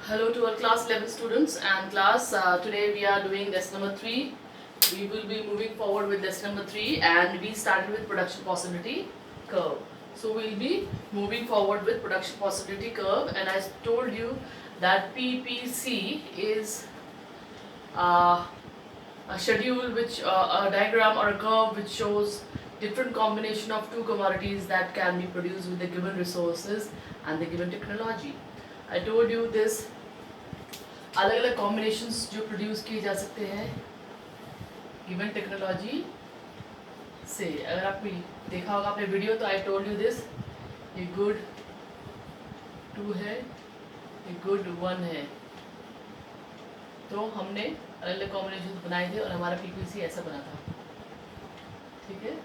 Hello to our class 11 students and class. Today we are doing lesson number 3. We will be moving forward with lesson number 3 and we started with production possibility curve. So we will be moving forward with production possibility curve, and I told you that PPC is a schedule which a diagram or a curve which shows different combination of two commodities that can be produced with the given resources and the given technology. I told you this अलग अलग combinations जो produce किए जा सकते हैं given technology से. अगर आपने देखा होगा अपने वीडियो तो आई टोल्ड यू दिस, ये गुड 2 है, ये गुड 1 है. तो हमने अलग अलग कॉम्बिनेशन बनाए थे और हमारा पीपीसी ऐसा बना था. ठीक है.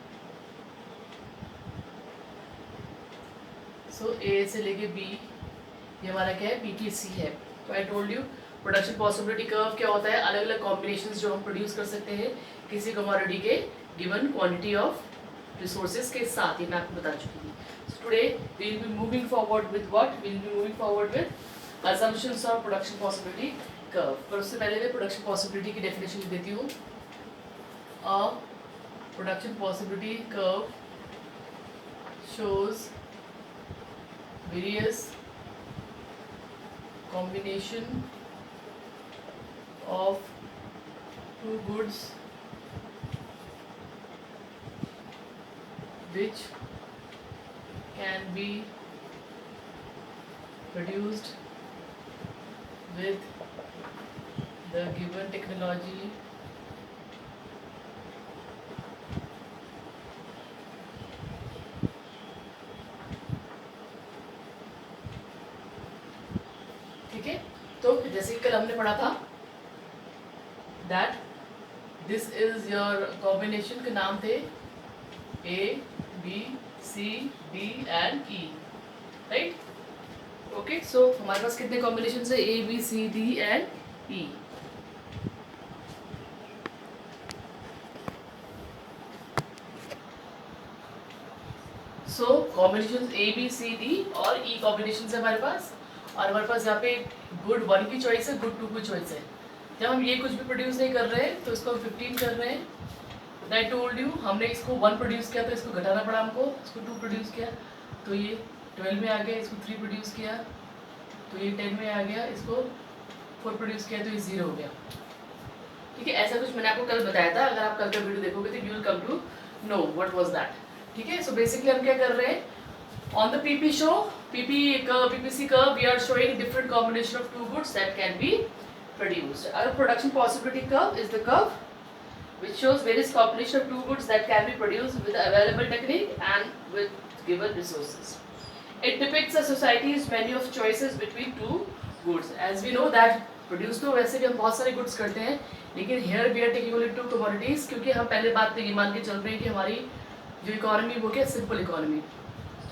सो ए से लेके बी ये हमारा क्या है, पीपीसी है. तो I told you production possibility curve क्या होता है, अलग अलग कॉम्बिनेशंस जो हम प्रोड्यूस कर सकते हैं किसी कमोडिटी के गिवन क्वांटिटी ऑफ रिसोर्सेज के साथ. ये मैं आपको बता चुकी थी. So today we will be moving forward with what, we will be moving forward with assumptions of production possibility curve. पर उससे पहले मैं प्रोडक्शन पॉसिबिलिटी की डेफिनेशन लिख देती हूँ. A production possibility curve shows various combination of two goods which can be produced with the given technology ठीक है. तो जैसे कल हमने पढ़ा था that this is your combination के नाम थे A B C D and E, right. Okay. So हमारे पास कितने कॉम्बिनेशन है, A B C D and E. So combination A B C D और ई कॉम्बिनेशन है हमारे पास. और हमारे पास यहाँ पे गुड 1 की चॉइस है, गुड 2 की चॉइस है. जब हम ये कुछ भी प्रोड्यूस नहीं कर रहे हैं तो इसको हम 15 कर रहे हैं. आई टोल्ड यू हमने इसको 1 प्रोड्यूस किया तो इसको घटाना पड़ा हमको, इसको 2 प्रोड्यूस किया तो ये 12 में आ गया, इसको 3 प्रोड्यूस किया तो ये 10 में आ गया, इसको 4 प्रोड्यूस किया तो ये 0 हो गया. ठीक है. ऐसा कुछ मैंने आपको कल बताया था. अगर आप कल का वीडियो देखोगे तो you will come to know what was that. ठीक है. सो बेसिकली हम क्या कर रहे हैं, on the PPC curve we are showing different combination of two goods that can be produced. Our production possibility curve is the curve which shows various combination of two goods that can be produced with available technique and with given resources. It depicts a society's menu of choices between two goods. As we know that produce तो वैसे भी हम बहुत सारे goods करते हैं, लेकिन here we are taking only two commodities क्योंकि हम पहले बात तो ये मान के चल रहे हैं कि हमारी जो इकोनॉमी वो क्या सिंपल इकोनॉमी.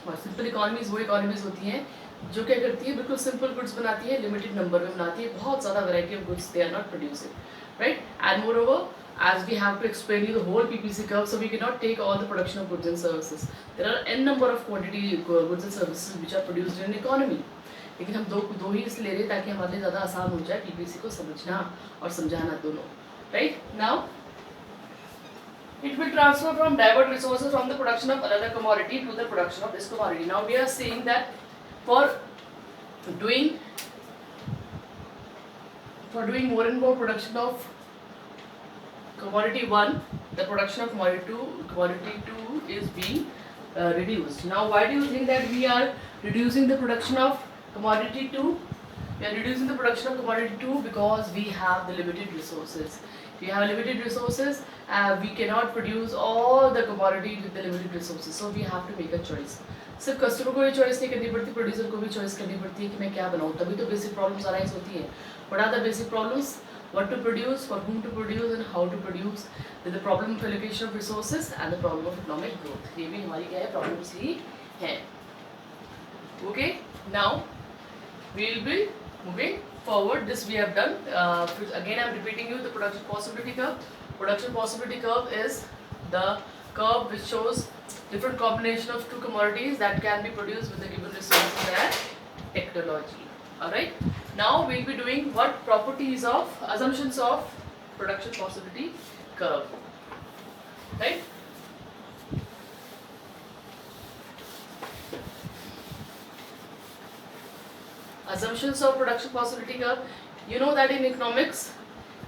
और सिंपल इकोनॉमीज वो इकोनॉमीज होती हैं जो क्या करती है, बिल्कुल सिंपल गुड्स बनाती है, लिमिटेड नंबर में बनाती है, बहुत ज़्यादा variety of goods they are not producing, right. And moreover as we have to explain you the whole PPC curve, so we cannot take all the production of goods and services. There are n number of quantity goods and services which are produced in an economy. लेकिन हम दो ही इसलिए ले रहे हैं ताकि हमारे लिए ज़्यादा आसान हो जाए PPC को समझना और समझाना दोनों, right. Now it will transfer from divert resources from the production of another commodity to the production of this commodity. Now we are seeing that for doing more and more production of commodity 1, the production of commodity 2 is being reduced. Now why do you think that we are reducing the production of commodity 2? We are reducing the production of commodity 2 because we have the limited resources. We have limited resources, we cannot produce all the commodity with the limited resources, so we have to make a choice. सिर्फ customer को ही choice नहीं करनी पड़ती, producer को भी choice करनी पड़ती है कि मैं क्या बनाऊँ. तभी तो बेसिक प्रॉब्लम्स अराइज होती हैं. What are the basic problems? What to produce, for whom to produce and how to produce. Then the problem of allocation of resources and the problem of economic growth. ये भी हमारी क्या है, problems ही हैं. Okay, now we will be moving forward. This we have done. Again I am repeating you the production possibility curve. Production possibility curve is the curve which shows different combination of two commodities that can be produced with the given resources and technology. Alright. Now we'll be doing what properties of assumptions of production possibility curve, right? Assumptions of production possibility curve. You know that in economics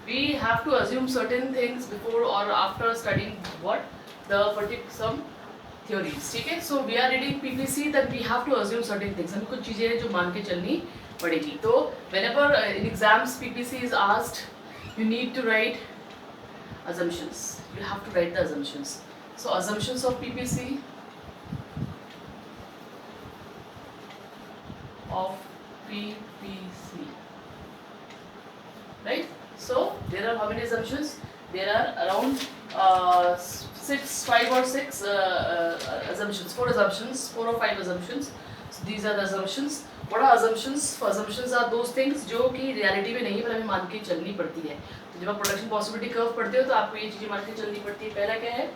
we have to assume certain things before or after studying what the particular some theories, ठीक है? So we are reading PPC, then we have to assume certain things. हमें कुछ चीजें हैं जो मान के चलनी पड़ेगी. तो whenever in exams PPC is asked, you need to write assumptions. You have to write the assumptions. So assumptions of PPC of PPC, right? So there are how many assumptions? There are around 5 or 6 assumptions, 4 assumptions, 4 or 5 assumptions. So these are the assumptions. What are assumptions? Assumptions are those things जो कि reality में नहीं पर हमें मान के चलनी पड़ती है. तो जब आप production possibility curve पढ़ते हो तो आपको ये चीजें मान के चलनी पड़ती है. पहला क्या है?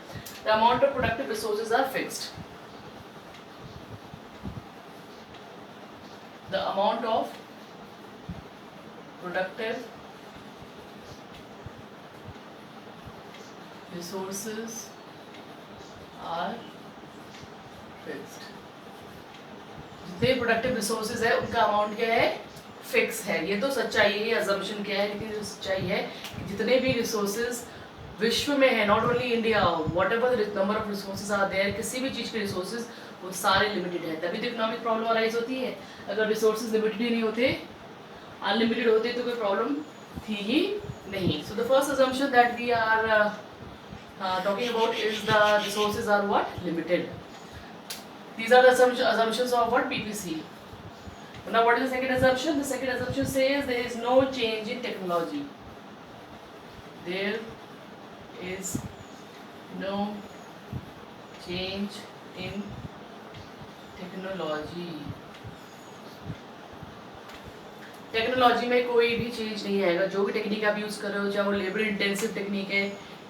The amount of productive resources are fixed. The amount of productive resources are fixed. जितने प्रोडक्टिव रिसोर्सेज है उनका अमाउंट क्या है? फिक्स है. ये तो सच्चाई है, ये अजम्पशन क्या है, लेकिन जो सच्चाई है कि जितने भी रिसोर्सेज विश्व में है, not only India, whatever the number of resources are there, किसी भी चीज़ के रिसोर्सेज वो सारे लिमिटेड है. तभी तो इकोनॉमिक प्रॉब्लम अराइज होती है. अगर रिसोर्सेज लिमिटेड ही नहीं होते, अनलिमिटेड होते तो कोई प्रॉब्लम थी ही नहीं. So the first assumption that we are talking about is the resources are what? Limited. These are the assumptions of what? PPC. Now what is the second assumption? The second assumption says there is no change in technology. There is no change in technology. Technology में कोई भी change नहीं आएगा. जो भी technique आप use कर रहे हो, चाहे वो लेबर इंटेंसिव टेक्निक है,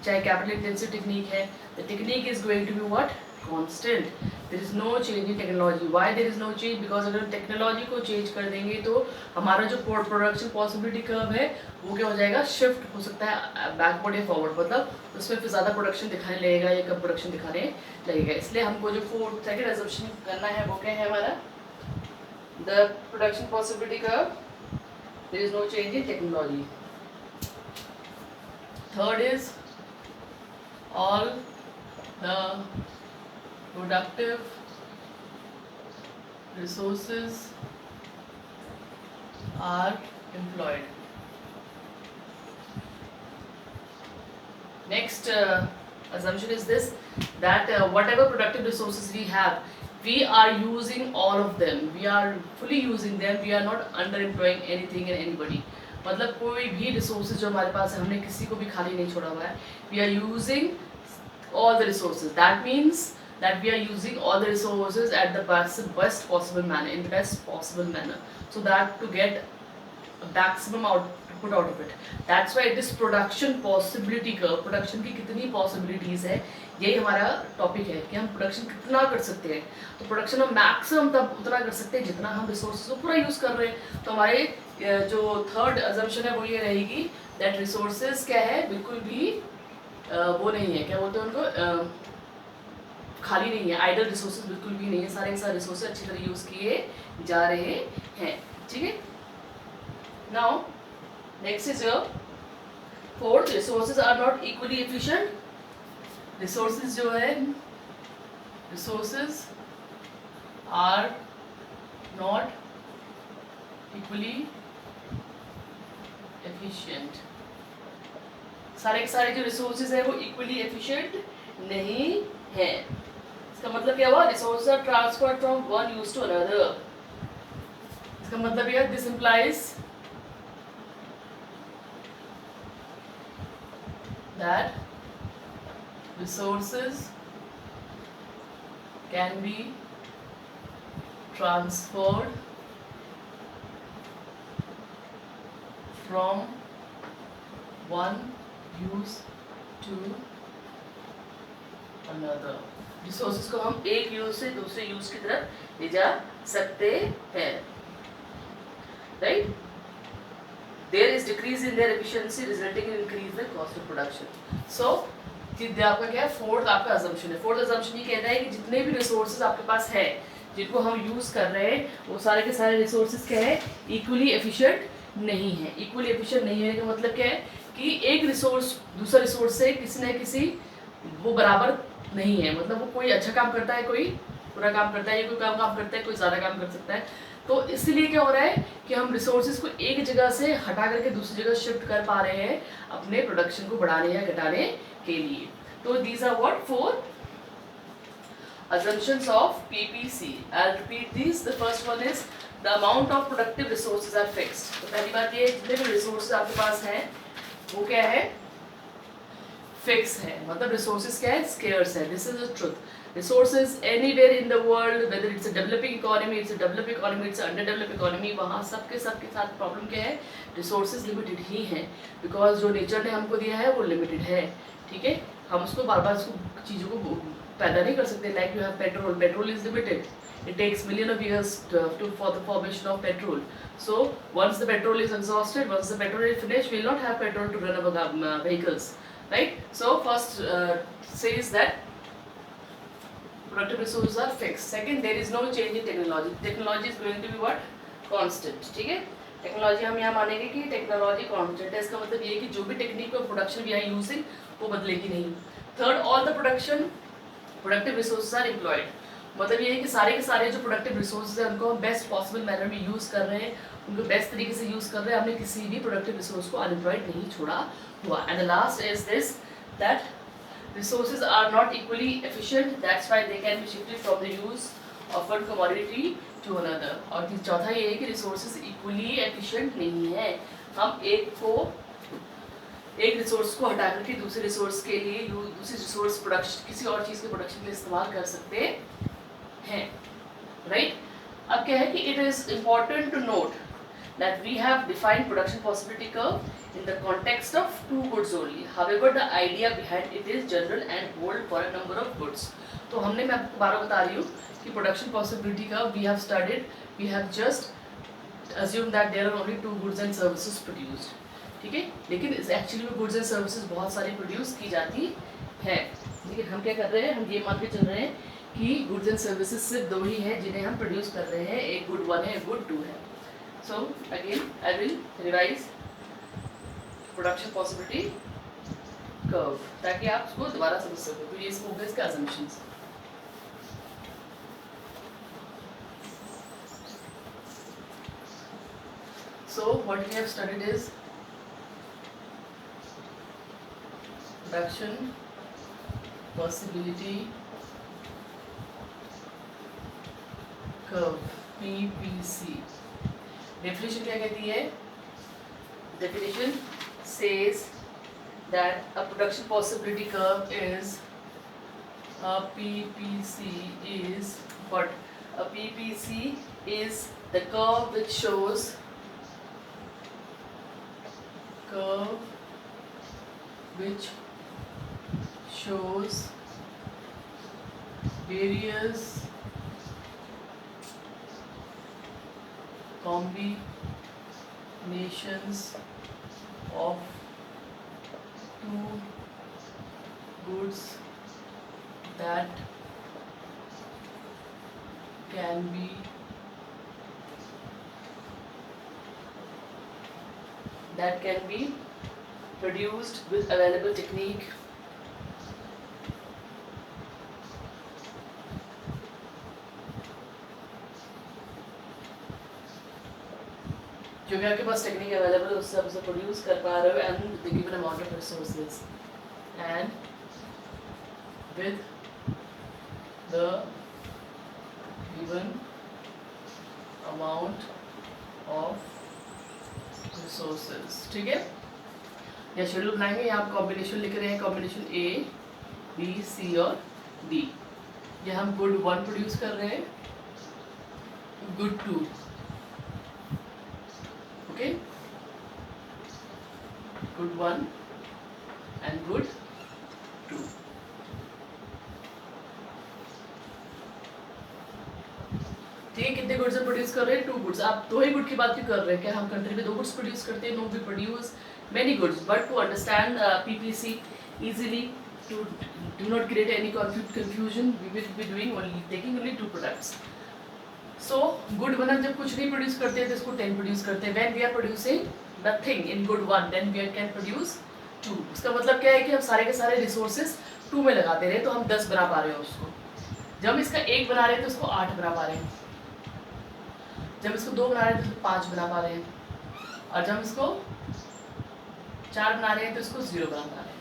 चाहे कैपिटल इंटेंसिव टेक्निक है, the technique is going to be what? Constant. There is no change in technology. Why there is no change? Because अगर टेक्नोलॉजी को चेंज कर देंगे तो हमारा जो प्रोडक्शन पॉसिबिलिटी कर्व है वो क्या हो जाएगा? शिफ्ट हो सकता है बैकवर्ड या फॉरवर्ड. मतलब उसमें फिर ज़्यादा प्रोडक्शन दिखाने लगेगा या कम प्रोडक्शन दिखाने लगेगा. इसलिए हमको जो सेकेंड असम्पशन करना है वो क्या है हमारा? The production possibility curve, there is no change in technology. Third is all the productive resources are employed. Next assumption is this, that whatever productive resources we have, we are using all of them. We are fully using them. We are not underemploying anything and anybody. मतलब कोई भी resources जो हमारे पास है, हमने किसी को भी खाली नहीं छोड़ा हुआ है. We are using all the resources. That means that we are using all the resources at the best possible manner, in the best possible manner, so that to get a maximum output out of it. That's why this production possibility curve, production की कितनी possibilities है, यही हमारा topic है कि हम production कितना कर सकते हैं. तो प्रोडक्शन हम मैक्सिमम तब उतना कर सकते हैं जितना हम रिसोर्सेज को पूरा यूज़ कर रहे हैं. तो हमारे जो थर्ड अजम्पशन है वो ये रहेगी दैट रिसोर्सेज क्या है? बिल्कुल भी वो नहीं है, क्या बोलते हैं उनको, खाली नहीं है. आइडल रिसोर्सेज बिल्कुल भी नहीं है. सारे सारे रिसोर्सेज अच्छी तरह यूज़ किए जा रहे हैं. ठीक है. Now next is your fourth, resources are not equally efficient. Resources जो है, resources are not equally efficient. सारे के सारे जो रिसोर्सेज है वो इक्वली एफिशिएंट नहीं है. इसका मतलब क्या हुआ? Resources are transferred from one use to another. इसका मतलब यह this implies that resources can be transferred from one use to another. Resources को हम एक यूज से दूसरे यूज की तरफ ले जा सकते हैं. Right. There is decrease in their efficiency resulting in increase the cost of production. So आपका क्या है, फोर्थ आपका अजम्पशन है। फोर्थ अजम्पशन ये कहता है कि जितने भी रिसोर्सेज आपके पास है जिनको हम यूज़ कर रहे हैं वो सारे के सारे रिसोर्सेज क्या है, इक्वली एफिशिएंट नहीं है। इक्वली एफिशिएंट नहीं है का मतलब क्या है कि एक रिसोर्स दूसरा रिसोर्स से किसी न किसी वो बराबर नहीं है। मतलब वो कोई अच्छा काम करता है, कोई बुरा काम करता है, या कोई कम काम करता है, कोई ज़्यादा काम कर सकता है। तो इसलिए क्या हो रहा है कि हम रिसोर्सेज को एक जगह से हटा करके दूसरी जगह शिफ्ट कर पा रहे हैं अपने प्रोडक्शन को बढ़ाने या घटाने के लिए। तो these are what 4 assumptions of PPC. I'll repeat these. The first one is the amount of productive resources are fixed. तो पहली बात ये जितने भी रिसोर्सेज आपके पास हैं वो क्या है, फिक्स है। मतलब रिसोर्सेज क्या है, स्केर्स है। This is the truth. Resources anywhere in the world, whether it's a developing economy, it's a developed economy, it's under developed economy, वहाँ सबके साथ प्रॉब्लम क्या है, रिसोर्सेज लिमिटेड ही हैं। बिकॉज जो नेचर ने हमको दिया है वो लिमिटेड है। ठीक है, हम उसको बार बार उसको चीज़ों को पैदा नहीं कर सकते। Like you have petrol, petrol is limited, it takes million of years for the formation of petrol. So once the petrol is exhausted, once the petrol is finished, we'll not have petrol to run our vehicles, right? So first says that productive resources are fixed. Second, there is no change in technology. Technology is going to be what, constant. ठीक है, technology हम यहाँ मानेंगे कि technology constant है। इसका मतलब ये है कि जो भी टेक्निक और प्रोडक्शन वी आर यूजिंग वो बदलेगी नहीं। Third, all the productive resources are employed. मतलब ये है कि सारे के सारे जो प्रोडक्टिव रिसोर्सेज हैं उनको हम बेस्ट पॉसिबल मैनर में यूज़ कर रहे हैं, उनको बेस्ट तरीके से यूज़ कर रहे हैं। हमने किसी भी प्रोडक्टिव रिसोर्स को अनएम्प्लॉयड नहीं छोड़ा हुआ। And the last is this that resources are not equally efficient, that's why they can be shifted from the use of one commodity to another. और चौथा ये है कि रिसोर्सेज इक्वली एफिशिएंट नहीं है। हम एक रिसोर्स को हटा करके दूसरे रिसोर्स के लिए दूसरी रिसोर्स प्रोडक्शन किसी और चीज़ के प्रोडक्शन के लिए इस्तेमाल कर सकते हैं, राइट? अब क्या है कि it is important to note that we have defined production possibility curve in the context of 2 goods only. However, the idea behind it is general and hold for a number of goods. तो हमने, मैं आपको बार बता रही हूँ कि production possibility curve we have studied, we have just assumed that there are only 2 goods and services produced. ठीक है, लेकिन एक्चुअली में गुड्स एंड सर्विसेज बहुत सारी प्रोड्यूस की जाती है। लेकिन हम क्या कर रहे हैं, हम ये मान के चल रहे हैं कि गुड्स एंड सर्विसेज सिर्फ 2 ही हैं जिन्हें हम प्रोड्यूस कर रहे हैं। एक गुड 1 है, एक गुड 2 है। So again I will revise production possibility curve ताकि आप उसको दोबारा समझ सको। तो ये इसको होगा इसके assumptions. So what we have studied is production possibility curve PPC. Definition क्या कहती है? Definition says that a production possibility curve is a PPC is what? A PPC is the curve which shows various combinations of 2 goods that can be produced with available technique जो भी आपके पास technique available है उससे आप उसे produce कर पा रहे हो and the given amount of resources and with the given amount of resources. ठीक है, या शेड्यूल बनाएंगे या आप कॉम्बिनेशन लिख रहे हैं, कॉम्बिनेशन A, B, C और D। या हम गुड 1 प्रोड्यूस कर रहे हैं, good 2, okay, good 1 and good 2। ठीक है, कितने गुड्स प्रोड्यूस कर रहे हैं 2 गुड्स। आप 2 ही गुड की बात क्यों कर रहे हैं? क्या हम कंट्री में 2 गुड्स प्रोड्यूस करते हैं? No, we produce many goods, but to understand PPC easily, to do not create any confusion, we will be doing taking only 2 products. So good 1 जब कुछ नहीं प्रोड्यूस करते हैं तो इसको 10 प्रोड्यूस करते हैं। when we are producing nothing in good 1, then we can produce 2। इसका मतलब क्या है कि हम सारे के सारे रिसोर्सेज 2 में लगाते रहे तो हम 10 बना पा रहे हैं उसको। जब हम इसका 1 बना रहे हैं तो उसको 8 बना पा रहे हैं, जब इसको 2 बना रहे हैं तो इसको 5 बना पा रहे हैं, और जब हम इसको 4 बना रहे हैं तो इसको 0 बना रहे हैं।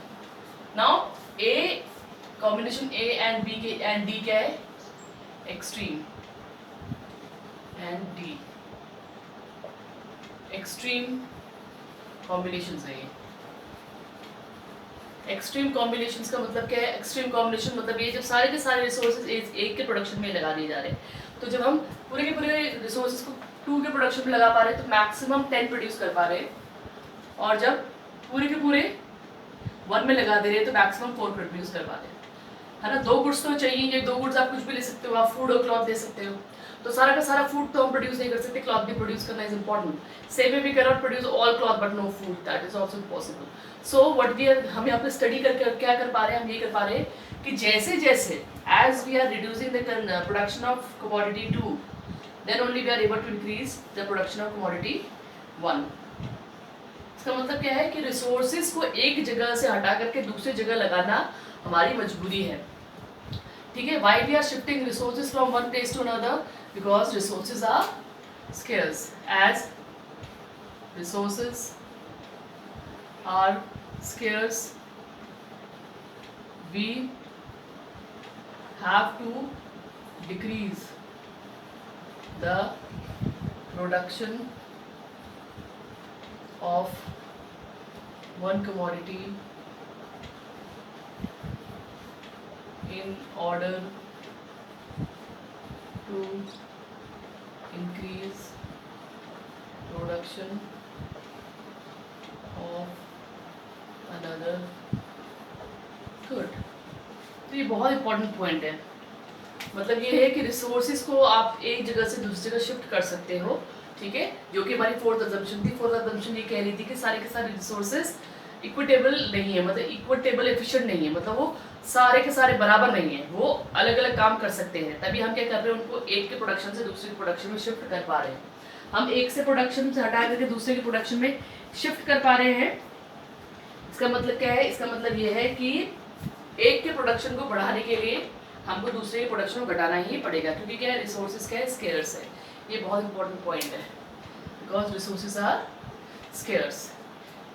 Now a combination A and B के एंड डी क्या है? Extreme and D, extreme combinations है ये। एक्सट्रीम कॉम्बिनेशंस का मतलब क्या है? एक्सट्रीम कॉम्बिनेशन मतलब ये जब सारे के सारे रिसोर्सेज एक के प्रोडक्शन में लगा दिए जा रहे हैं। तो जब हम पूरे के पूरे रिसोर्सेज को 2 के प्रोडक्शन में लगा पा रहे हैं तो मैक्सिमम 10 प्रोड्यूस कर पा रहे हैं, और जब पूरे के पूरे 1 में लगा दे रहे हैं तो मैक्सिमम 4 प्रोड्यूस कर पाते हैं, है ना। 2 गुड्स तो चाहिए, ये 2 गुड्स आप कुछ भी ले सकते हो, आप फूड और क्लॉथ दे सकते हो। तो सारा का सारा फूड तो हम प्रोड्यूस नहीं कर सकते, क्लॉथ भी प्रोड्यूस करना is important. Same way we can not produce all cloth but no food, that is also impossible. So what we are, हम यहाँ पे स्टडी करके क्या कर पा रहे हैं? हम ये कर पा रहे हैं कि जैसे जैसे as we are reducing the production of commodity 2, then only we are able to increase the production of commodity 1। इसका मतलब क्या है कि रिसोर्सेज को एक जगह से हटा करके दूसरी जगह लगाना हमारी मजबूरी है, ठीक है। Why we are shifting resources from one place to another? Because resources are scarce. As resources are scarce, we have to decrease the production of one commodity in order to increase production of another good। तो ये बहुत important point है। मतलब ये है कि resources को आप एक जगह से दूसरी जगह शिफ्ट कर सकते हो, ठीक है, जो कि हमारी 4th assumption थी। 4th assumption ये कह रही थी कि सारे के सारे रिसोर्सेज इक्विटेबल नहीं है, मतलब इक्विटेबल एफिशिएंट नहीं है, मतलब वो सारे के सारे बराबर नहीं है, वो अलग अलग काम कर सकते हैं। तभी हम क्या कर रहे हैं? उनको एक के प्रोडक्शन से दूसरे प्रोडक्शन में शिफ्ट कर पा रहे हैं। हम एक से प्रोडक्शन से हटा करके दूसरे के प्रोडक्शन में शिफ्ट कर पा रहे हैं। इसका मतलब क्या है? इसका मतलब ये है कि एक के प्रोडक्शन को बढ़ाने के लिए हमको दूसरे के प्रोडक्शन को घटाना ही पड़ेगा, क्योंकि क्या है? रिसोर्सेज क्या है? स्केर्स है। ये बहुत इंपॉर्टेंट पॉइंट है, बिकॉज रिसोर्सेज आर स्केर्स,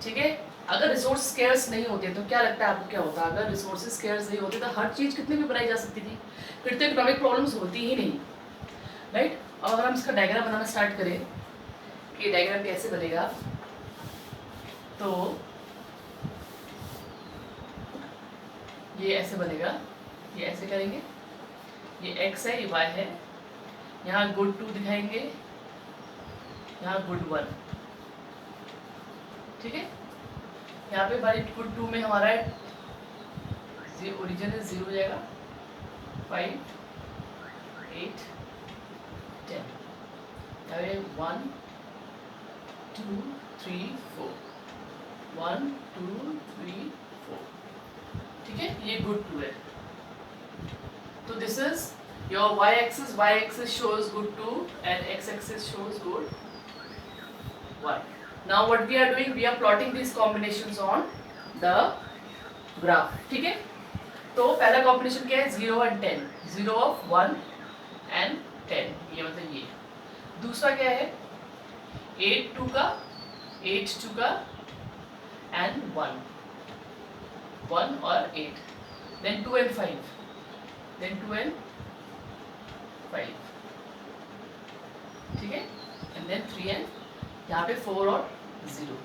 ठीक है। अगर रिसोर्स स्केर्स नहीं होते तो क्या लगता है आपको क्या होता? अगर रिसोर्सेज स्केर्स नहीं होते तो हर चीज़ कितनी भी बनाई जा सकती थी, फिर तो इकोनॉमिक प्रॉब्लम्स होती ही नहीं, राइट। और अगर हम इसका डायग्राम बनाना स्टार्ट करें कि डायग्राम कैसे बनेगा, तो ये ऐसे बनेगा। ये ऐसे करेंगे, ये x है, ये y है, यहाँ गुड 2 दिखाएंगे, यहाँ गुड 1, ठीक है। यहाँ पे हमारे गुड 2 में हमारा ओरिजिन है 0 हो जाएगा, 5, 8, 10, यहाँ पे 1, 2, 3, 4, 1, 2, 3, 4, ठीक है। ये गुड 2 है। तो this is your y-axis shows good 2 and x-axis shows good 1. Now what we are doing, we are plotting these combinations on the graph, ठीक है। तो पहला कॉम्बिनेशन क्या है? 0 and 10, 0 of 1 and 10, ये मतलब ये। दूसरा क्या है? 8 2 का, 8 2 का and 1, 1 और 8, then 2 and 5, then 2 and 5, ठीक है, एंड देन 3 and यहाँ पे 4 और 0,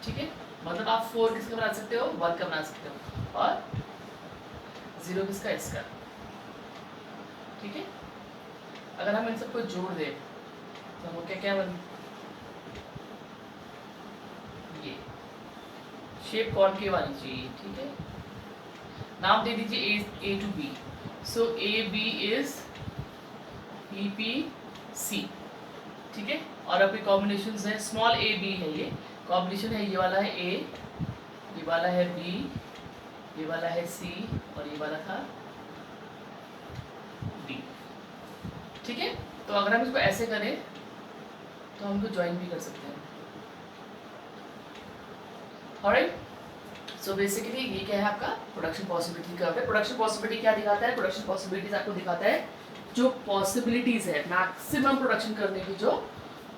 ठीक है। मतलब आप 4 किसका बना सकते हो? 1 का बना सकते हो, और 0 किसका? इसका, ठीक है। अगर हम इन सबको जोड़ दें तो हम क्या क्या बन, ये शेप कॉनकेव वाली चाहिए, ठीक है। नाम दे दीजिए A to B। So AB is EP सी, ठीक है। और आपके कॉम्बिनेशन है स्मॉल ए बी है, ये कॉम्बिनेशन है, ये वाला है ए, ये वाला है बी, ये वाला है सी और ये वाला था डी, ठीक है। तो अगर हम इसको ऐसे करें तो हम तो ज्वाइन भी कर सकते हैं। ऑलराइट, सो बेसिकली ये क्या है आपका प्रोडक्शन पॉसिबिलिटी कर्व है। प्रोडक्शन पॉसिबिलिटी क्या दिखाता है? प्रोडक्शन पॉसिबिलिटीज आपको दिखाता है जो पॉसिबिलिटीज है मैक्सिमम प्रोडक्शन करने की, जो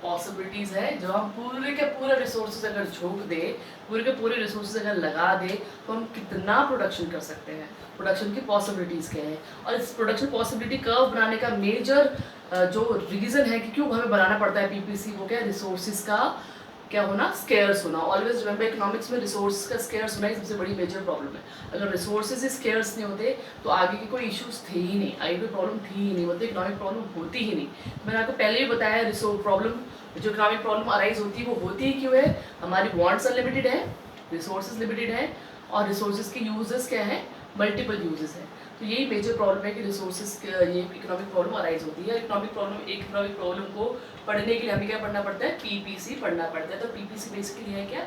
पॉसिबिलिटीज है, जो हम पूरे के पूरे रिसोर्सेज अगर झोंक दे, पूरे के पूरे रिसोर्सेज अगर लगा दे तो हम कितना प्रोडक्शन कर सकते हैं, प्रोडक्शन की पॉसिबिलिटीज क्या है। और इस प्रोडक्शन पॉसिबिलिटी कर्व बनाने का मेजर जो रीजन है कि क्यों हमें बनाना पड़ता है पीपीसी, वो क्या है? रिसोर्सेज का क्या होना, स्केयर्स होना। ऑलवेज रिमेंबर इकोनॉमिक्स में रिसोर्स का स्केयर्स होना ही सबसे बड़ी मेजर प्रॉब्लम है। अगर रिसोर्सेज स्केयर्स नहीं होते तो आगे की कोई इश्यूज थे ही नहीं, आगे कोई प्रॉब्लम थी ही नहीं, मतलब इकोनॉमिक प्रॉब्लम होती ही नहीं। मैंने आपको पहले ही बताया रिसोर्स प्रॉब्लम, जो इकोनॉमिक प्रॉब्लम अराइज होती है वो होती ही क्यों है? हमारी वांट्स अनलिमिटेड है, रिसोर्सेज लिमिटेड है और रिसोर्सेज के यूजेस क्या है? मल्टीपल यूजेस है। तो यही मेजर प्रॉब्लम है कि रिसोर्सेज ये इकोनॉमिक प्रॉब्लम अराइज होती है। इकोनॉमिक प्रॉब्लम, एक इकोनॉमिक प्रॉब्लम को पढ़ने के लिए हमें क्या पढ़ना पड़ता है? पीपीसी पढ़ना पड़ता है। तो पीपीसी बेसिकली है क्या?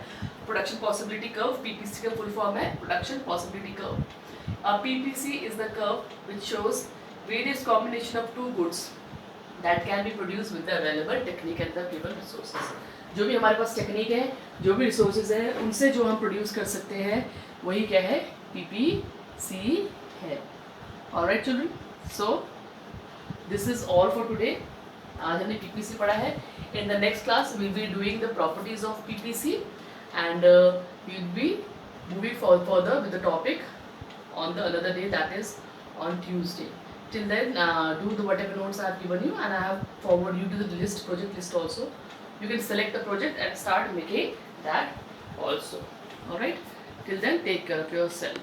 Production possibility curve. पीपीसी का फुल फॉर्म है production possibility curve. PPC is the curve which shows various combination of two goods that can be produce with the available technique and the given resources. जो भी हमारे पास technique है, जो भी resources हैं, उनसे जो हम प्रोड्यूस कर सकते हैं वही क्या है? पीपीसी है। Alright children, so this is all for today. आज हमने पीपीसी पढ़ा है। In the next class we will be doing the properties of PPC and we will be moving further with the topic on the another day, that is on Tuesday. Till then, do the whatever notes I have given you, and I have forwarded you to the list, project list also. You can select the project and start making that also. Alright, till then, take care of yourself.